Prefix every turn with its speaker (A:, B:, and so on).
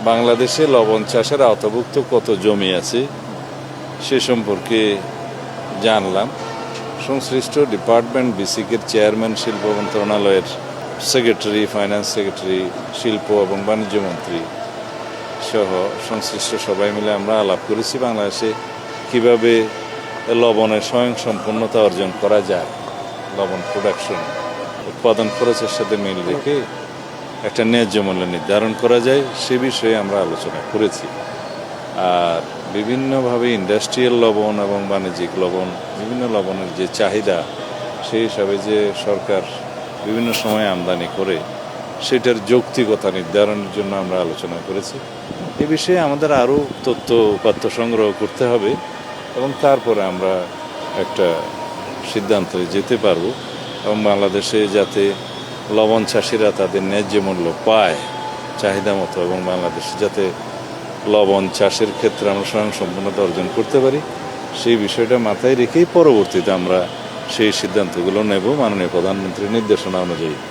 A: বাংলাদেশে লবণ চাষের আওতাভুক্ত কত জমি আছে সে সম্পর্কে জানলাম। সংশ্লিষ্ট ডিপার্টমেন্ট বিসিকের চেয়ারম্যান শিল্প মন্ত্রণালয়ের সেক্রেটারি, ফাইন্যান্স সেক্রেটারি, শিল্প এবং বাণিজ্য মন্ত্রী সহ সংশ্লিষ্ট সবাই মিলে আমরা আলাপ করেছি বাংলাদেশে কিভাবে লবণের স্বয়ংসম্পূর্ণতা অর্জন করা যায়, লবণ প্রোডাকশন উৎপাদন খরচের সাথে মিল রেখে একটা ন্যায্য মূল্য নির্ধারণ করা যায় সে বিষয়ে আমরা আলোচনা করেছি। আর বিভিন্নভাবে ইন্ডাস্ট্রিয়াল লবণ এবং বাণিজ্যিক লবণ, বিভিন্ন লবণের যে চাহিদা সেই হিসাবে যে সরকার বিভিন্ন সময় আমদানি করে সেটার যৌক্তিকতা নির্ধারণের জন্য আমরা আলোচনা করেছি। এ বিষয়ে আমাদের আরও তথ্য উপাত্ত সংগ্রহ করতে হবে এবং তারপরে আমরা একটা সিদ্ধান্তে যেতে পারব এবং বাংলাদেশে যাতে লবণ চাষিরা তাদের ন্যায্য মূল্য পায় চাহিদা মতো এবং বাংলাদেশে যাতে লবণ চাষের ক্ষেত্রে আমরা স্বয়ংসম্পূর্ণতা অর্জন করতে পারি সেই বিষয়টা মাথায় রেখেই পরবর্তীতে আমরা সেই সিদ্ধান্তগুলো নেব মাননীয় প্রধানমন্ত্রীর নির্দেশনা অনুযায়ী।